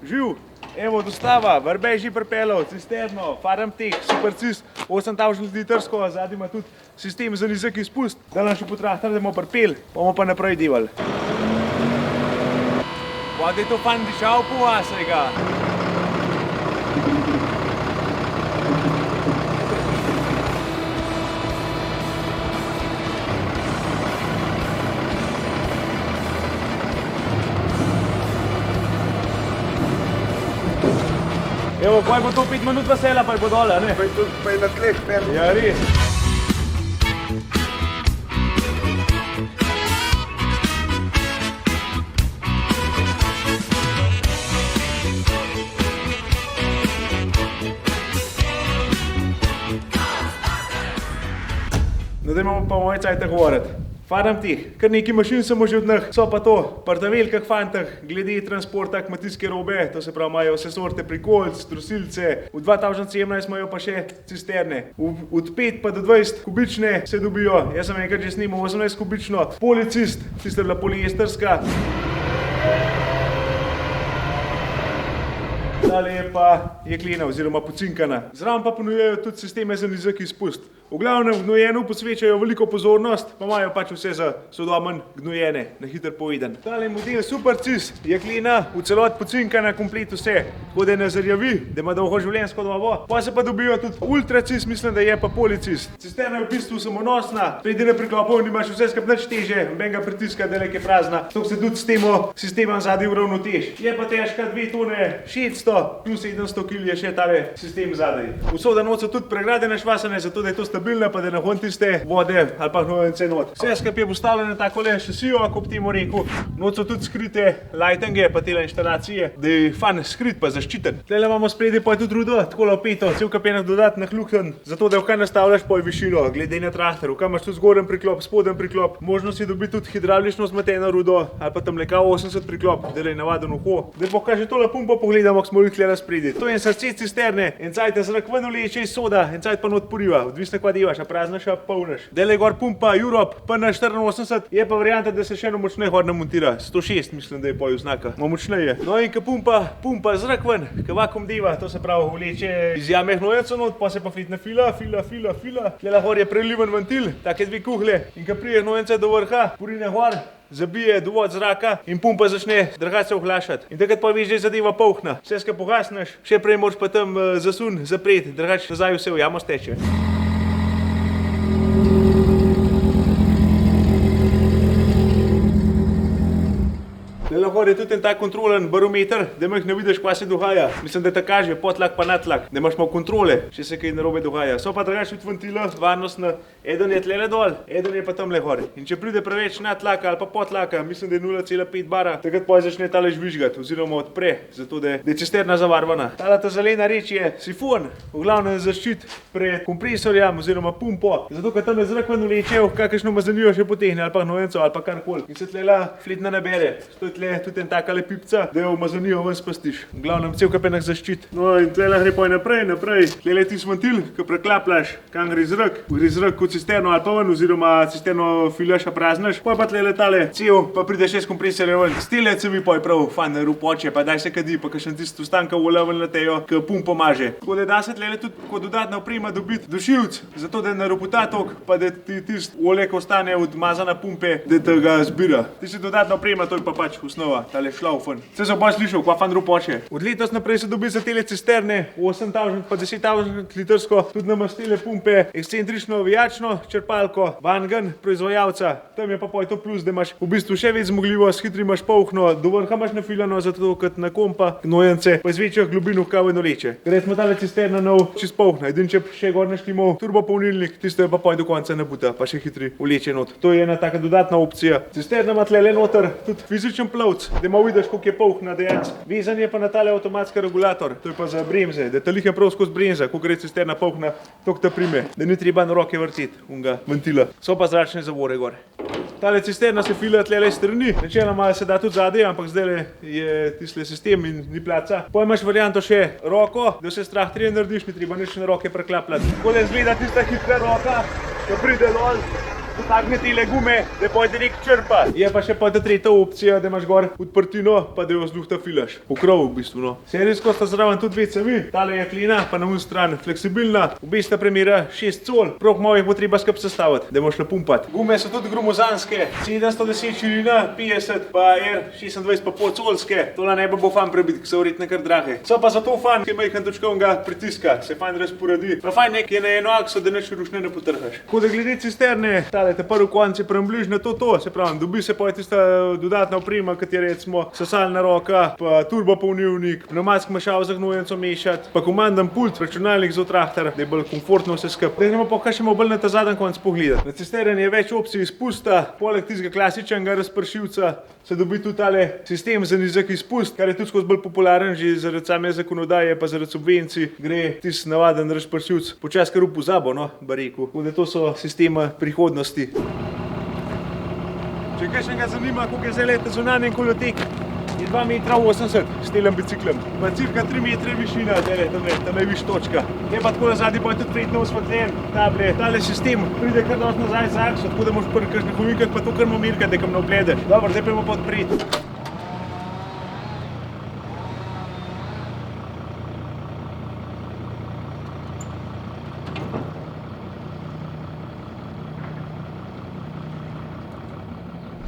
Živ, evo dostava, Vrbej že pripeljal, cisterno, Farmtech, Supercis, 8000 litrsko, zadnji ima tudi sistem za nizek izpust, da nam še potrahtar, da bomo pripeli, bomo pa naprej divali. Da je to fan dišal po vasega. Evo, kaj bo to 5 minut vesela, pa je bo dole, ne? Pa je na tleh pel. Ja, res. No, da imamo pa moj cajt govoriti. Farmtech, kar nekaj mašin samo že od njih, so pa to, pri ta velikih fantah, glede transporta kmetijske robe, to se pravi, imajo vse sorte prikolc, trosilce, v 2017 imajo pa še cisterne, od 5 pa do 20 kubične se dobijo, jaz sem enkrat že snimal 18 kubično, policist, tista je bila poliesterska. Tale je pa jeklena oziroma pocinkana. Zraven pa ponujajo tudi sisteme za nizek izpust. V glavnem gnojenu posvečajo veliko pozornost, pa imajo pač vse za sodoben gnojene, na hiter povedan. Tale model Supercis, jeklena, v celoti pocinkana, komplet vse, tako da ne zarjavi, da ima dolgo življenjsko dobo. Pa se pa dobijo tudi Ultracis, mislim, da je pa Policis. Cisterna je v bistvu samonosna, predine priklopov nimaš vse skupaj nič teže, nobenega pritiska, da je prazna, tako se tudi s tem sistemom zadaj uravnoteži. Je pa težka 2 tone 600 plus 700 kg je še tale sistem zadaj. Vsoda noč so tudi pregrade našvasane, zato da je to stabilna, pa da ne hon tiste vode ali pa gnojence not. Vse skupaj je postavljeno takole šasijo, kot temu rekel. Noč so tudi skrite lightinge, pa tele inštalacije, da je fan skrit pa zaščiten. Tele imamo spredje pa je tudi rudo, takole opeto, cel kapenak dodatnih luknj, zato da vkaj nastavljaš po višino, glede na traktor, vkaj imaš tudi zgoren priklop, spoden priklop, možnost je dobiti tudi hidraulično zmeteno rudo, ali pa tam leka 80 priklop, da je navaden uho. Da pa kaj že tole pumpo pogledamo, ko smo jih tule razpredi. To je en srce cisterne, en cajt zrak ven vleče iz soda, en cajt pa not poriva, odvisno kva devaš, a praznaš, a polnaš. Dele gor pumpa Europe, PN84, je pa varianta, da se še eno močneje hor namontira, 106 mislim, da je poju znaka, močneje. No in ka pumpa zrak ven, ka vakum deva, to se pravi vleče iz jame gnojence not, pa se pa fitne fila. Tlela gor je preliven ventil, take 2 kuhle in ka prije gnojence do vrha, porine gor, zabije dovod zraka in pumpa začne drugače oglašati. In takrat pa veš, da je zadeva polhna. Vse skupaj pogasneš, še prej moraš pa tam zasun zapreti, drugače nazaj vse v jamo steče. Tele gor je tudi en tak kontrolen barometer, da jih ne vidiš, kaj se dogaja. Mislim, da te kaže podlak pa nadlak, da imaš malo kontrole, če se kaj narobe dogaja. So pa drugače tudi ventila, varnostna, eden je tlele dol, eden je pa tamle gor. In če pride preveč nadlaka ali pa podlaka, mislim, da je 0,5 bara, takrat pa začne tale žvižgati oziroma odpre, zato da je cisterna zavarvana. Tale ta zelena reč je sifon, v glavnem zaščit pred kompresorjem oziroma pumpo, zato ker tam je zrak ven vleče, kakšno mazanijo še potehne ali pa gnojenco ali pa karkoli. In se tlela fletna nabere. Tudi en takale pipca, da jo umazanijo ven spastiš. V glavnem cel kapenak zaščit. No in tlele gre pa naprej. Tlele ti ventil, ko preklapljaš, kam gre zrak v cisterno ali pa ven, oziroma cisterno filaš, a praznaš, pa tlele tale cel, pa prideš še s kompresorjem ven. Stile se mi pa je prav, fan rupoče, pa daj se kadi, pa kakšen tisto stanka vola ven letejo, ki pumpo maže. Tako da se tlele tudi kot dodatna oprema dobiti dušilc, zato da ne ruputa tok, pa da ti tisto olje, ko ostane od mazana pumpe, da te ga zbira. Tisti dodatna oprema, to je pa pač osnova, tale šlaufen. Vse so pa slišal, kva fan rupoče. Od letos naprej se dobi za tele cisterne 8000 pa 10 000 litrsko, tudi namastile pumpe, ekscentrično vijačno črpalko, vangen proizvajalca. Tam je pa to plus, da imaš v bistvu še več zmogljivost, hitri imaš polhno, do vrha imaš nafilano, zato kot na kompa, gnojence, pa iz večjih globin kavo doleče. Gre smo tale cisterna nov čist polhna, edin če še gor naštimo turbo polnilnik, tisto je pa do konca nabuta, pa še hitri vleče not. To je ena taka dodatna opcija. Cisterna ima tlele noter tudi fizičen plavc, da malo vidiš, koliko je polhna dejansko. Vezan je pa na tale avtomatski regulator, to je pa za bremze, da te lihe prav skozi bremze, koliko gre cisterna polhna, toliko te prime, da ni treba na roke vrteti, unga ventila. So pa zračne zavore gor. Tale cisterna se fila tlele strani, načeloma se da tudi zadaj, ampak zdaj je tisle sistem in ni placa. Pa imaš varianto še roko, da se strah narediš, ni treba nič na roke preklapljati. Tako da izgleda tista hitra roka, ko pride dol, dotakne tele gume, da pa direkt črpa. Je pa še pa tretja opcija, da imaš gor odprtino, pa da jo z lufta filaš. Pokrov v bistvu, no. Serijsko sta zraven tudi dve cevi, tale je klina, pa na un stran fleksibilna, obe sta premera 6 col, prav malo jih bo treba skup sestaviti, da moš le pumpati. Gume so tudi gromozanske, 710 širina, 50 pa R26,5 colske, tole ne bo fan prebit, ki so verjetno kar drage. So pa zato fan, ki ima jih točkovnega pritiska, se fan razporedi. Pa fajn nekaj je na eno akso, da nič rušne ne potrhaš. Ko da glede cisterne, tale te prvi konc je približno to, se pravi, dobi se pa tista dodatna oprema, kot je recimo sesalna roka, pa turbopolnilnik, pneumatski mešal za gnojenco mešati, pa komandan pult, računalnik za traktor, da je bolj komfortno vse skupaj. Da gremo pa kaj še malo bolj na ta zadnji konc pogledati. Na cisterni je več opcij izpusta, poleg tistega klasičnega razpršilca se dobi tudi tale sistem za nizek izpust, kar je tudi skozi bolj popularen že zaradi same zakonodaje, pa zaradi subvencij, gre tisti navaden razpršilc počas kar v pozabo, no, bi rekel. Tako da to so sistema prihodnosti. Če kaj še ga zanima, koliko je zdaj leta zunanji kolotek, je 2,80 m s telem biciklom, pa cirka 3 metre višina, tam je viš točka. Je pa tako nazadnji pa je tudi prijetno osvetljen, tale sistem pride kar dosti nazaj z akso, tako da moš pri kakšnih ovinkah pa to kar momirkati, da kam ne obledeš. Dobro, zdaj pa imamo pa odpreti.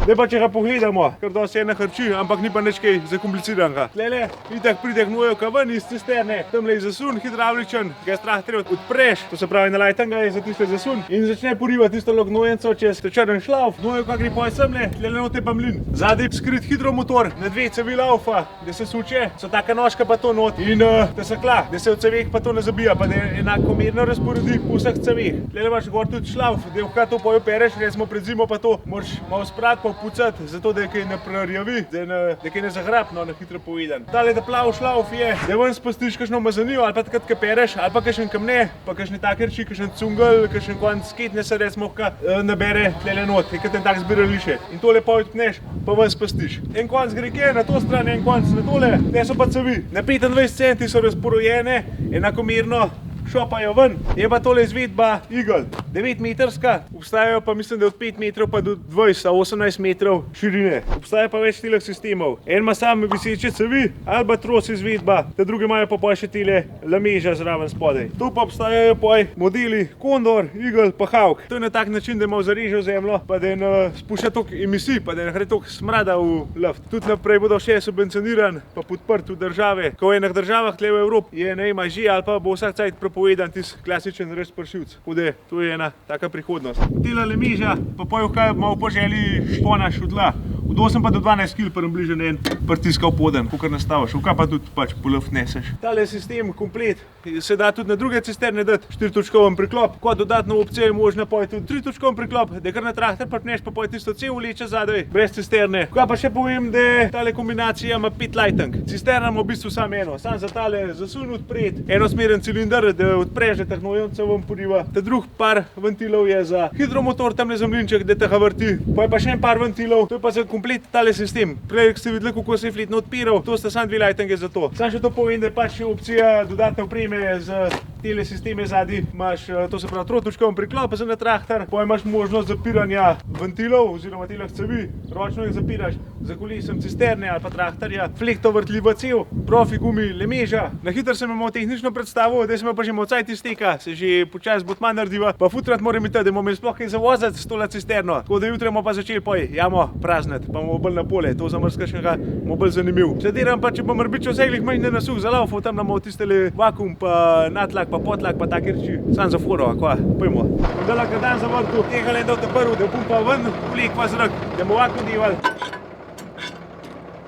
Zdaj pa če ga pogledamo, kar dosti je nahrči, ampak ni pa nič kaj zakompliciranega. Tlele, itak pride gnojevka ven iz cisterne, tamle je zasun hidravličen, ga je strah treba odpreš, to se pravi nalajten ga je za tiste zasun in začne porivati tisto gnojenco čez črn šlauf, gnojevka gre poj semle, tlele note pa mlin. Zadaj skrit hidromotor, na dve cevi laufa, da se suče, so taka nožka pa to not in da se kla, da se v ceveh pa to ne zabija, pa da je enakomerno razporedi po vseh ceveh. Tlele imaš gor tudi šlauf, da jo to poj opereš, recimo pred zimo pa to moraš malo sprati, pucati, zato da je kaj ne prerjavi, da je kaj ne zahrap, no, na hitro povedan. Tale da plav šlauf je, da ven spustiš kakšno mazanijo, ali pa takrat, ko pereš, ali pa kakšen kamne, pa kakšne take reči, kakšen cungel, kakšen konc sketne se recimo, ka nabere tlele not, kot en tak zbirališče. In tole pa odpneš, pa ven spustiš. En konc gre kje, na to stran, en konc na tole, ne so pa cevi. Na 25 centi so razporojene, enakomerno, šopajo ven. Je pa tole izvedba Eagle, 9-metrska, obstajajo pa mislim, da od 5 metrov pa do 20-18 metrov širine. Obstaja pa več teleh sistemov. En ima sam viseče cevi, Albatros izvedba, te druge imajo pa še tele lameža zraven spodaj. Tu pa obstajajo modeli Condor, Eagle pa Hawk. To je na tak način, da malo zareže v zemljo, pa da ne spušča toliko emisij, pa da ne gre toliko smrada v luft. Tudi naprej bodo še subvencioniran, pa podprt v države. Ko v enih državah tle v Evropi je ne ima že, ali pa bo vsak cajt povedan tisti klasičen razpršilc. Tako da to je ena taka prihodnost. Tela lemeža pa kaj malo po želji šponaš v tla. Od 8 pa do 12 kg približno en pritiska v poden, kakor nastaviš, kaj pa tudi pač polov neseš. Tale sistem komplet se da tudi na druge cisterne dati 4-točkoven priklop. Kot dodatna opcija je možna pa tudi 3-točkoven priklop, da kar na traktor pripneš pa tisto cev vleče zadaj, brez cisterne. Kaj pa še povem, da tale kombinacija ima 5 lighting. Cisterna ima v bistvu samo eno, samo za tale zasun odpret, enosmeren cilinder, da odpreš, da ta gnojenca ven poriva. Ta drug par ventilov je za hidromotor, tamle za mlinček, da te ga vrti. Pa je pa še en par ventilov, to je pa za komplet tale sistem. Prej ste videli, kako se je fletno odpiral, to sta samo 2 lightinge za to. Sam še to povem, da je pač opcija dodatne opreme z tele sisteme zadaj. Imaš, to se pravi, 3-točkoven priklop za na traktor, pa imaš možnost zapiranja ventilov oziroma teleh cevi, ročno jih zapiraš za kolesem cisterne ali pa traktorja, flekto vrtljiva cev, profi gumi, lemeža. Na hitro sem imel tehnično predstavo, da sem pa že malo cajt izteka, se že počasi botman narediva, pa futrat moram iti, da bomo imeli sploh kaj zavozati s tole cisterno. Tako da jutri bomo pa začeli jamo prazniti, pa bomo bolj na pole, to za mrzkašnjega bomo bolj zanimiv. Plediram pa, če bo morbit vse glih manj ne nasuh zalaufal, tam nam bomo tistele vakuum, pa natlak, pa potlak, pa take reči. Sam za furo, kva, pojmo. Dala ga dan zavrtu, tega le dal te prv, da pumpa ven, vlek pa zrak, da bomo vakuum dival.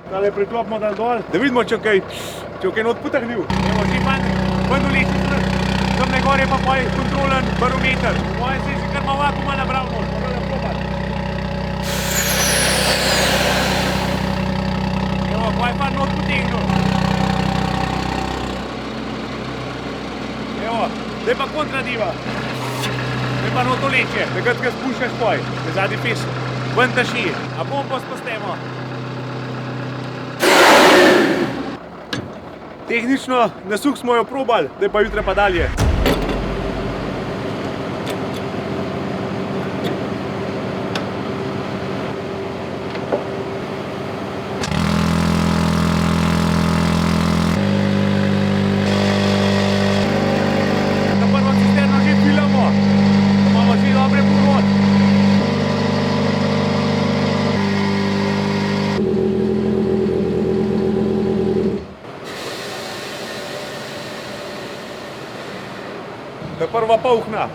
Tale priklopimo dal dol, da vidimo, če kaj not potrhnil. Evo, že ven vleči zrak. Tamle gor je pa kontrolen barometer. Moje se je že kar malo vakuuma nabral moč, pa da probat. Evo, kaj pa not potegnil. Evo, zdaj pa kontradiva. Zdaj pa not vleče, takrat ga spuščaš poj, da zadnji pes ven taši, a bomo pa spustemo. Tehnično nasuh smo jo probali, zdaj pa jutra pa dalje. da prva polhna.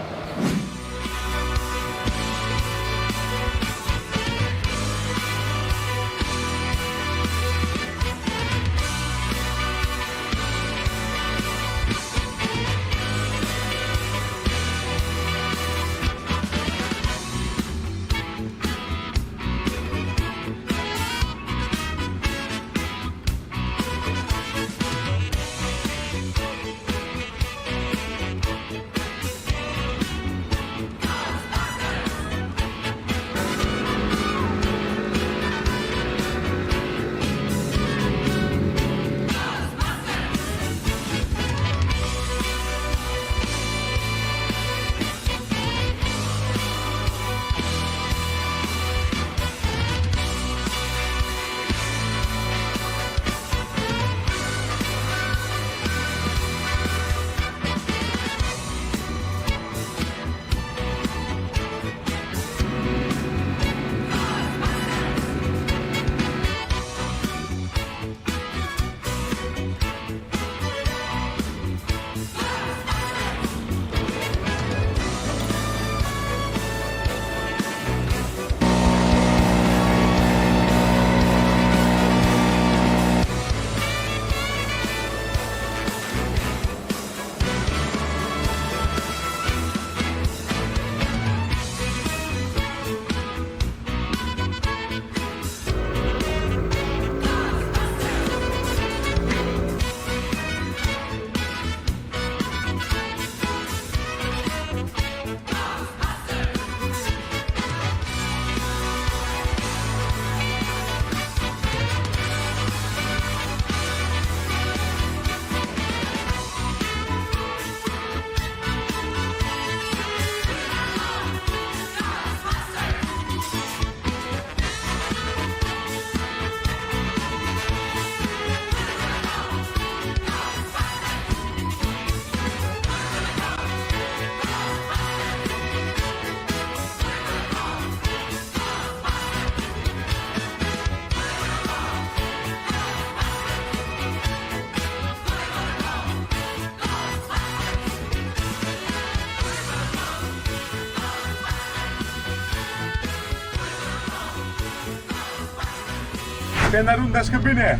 Še ena runda s kabine.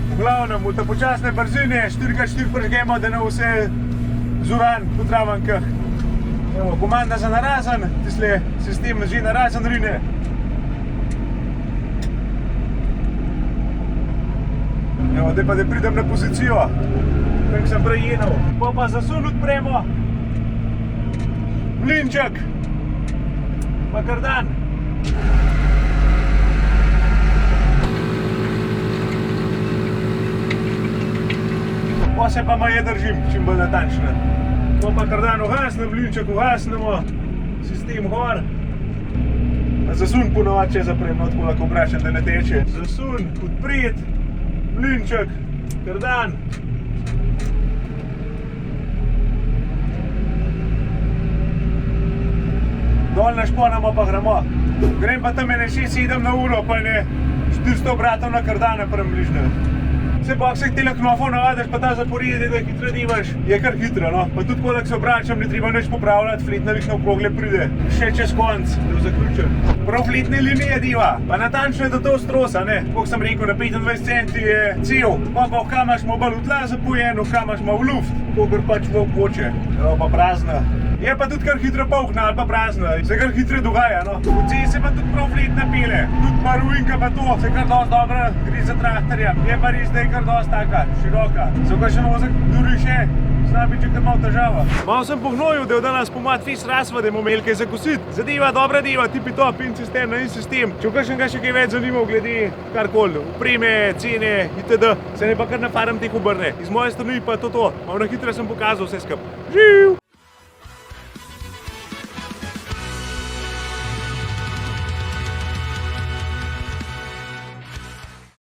V glavnem, v te počasne brzine 4x4 pržgemo, da ne vse zuran po travankah. Evo, komanda za narazen, tisle sistem že narazen rine. Evo, zdaj pa da pridem na pozicijo, kak sem prej jenil. Pa zasun odpremo, mlinček, pa kardan. Pa se pa maje držim, čim bolj natančno. Pa kardan ugasnem, mlinček ugasnemo, sistem gor. Zasun ponovad, če zaprem, no tako lahko vprašam, da ne teče. Zasun, odprit, mlinček, kardan. Dol našponamo pa gremo. Grem pa tam ene 6-7 na uro, pa ne 400 obratov na kardane prvem bližnje. Se pa, ko se tele knofov navadaš, pa ta zaporedi, da hitro nimaš, je kar hitro, no. Pa tudi ko se obračam, ne treba nič popravljati, fletna vih na okrogle pride. Še čez konc, da zaključim. Prav fletne linije diva, pa natančno je do to strosa, ne. Koliko sem rekel, na 25 centi je cel, pa kam imaš bolj v tla zapojen, kam imaš v luft, kolikor pač v hoče, pa prazna. Je pa tudi kar hitro polhna ali pa prazna, se kar hitro dogaja, no. V cesti se pa tudi prav fletna pele, tudi maruinka pa to, se kar dosti dobro gre za traktorja. Je pa res, da je kar dosti taka, široka. Se kar še vozek duri še, zna biti, če malo težava. Malo sem pohnojil, da je danes pomad fis rasva, da imamo melke za kosit. Zadeva, dobra deva, tipi top in sistem na in sistem. Če vkašen ga še kaj več zanimal glede karkoli, opreme, cene, itd. Se ne pa kar na farm teh obrne. Iz moje strani pa to. Malo na hitro sem pokazal vse skup. Živ!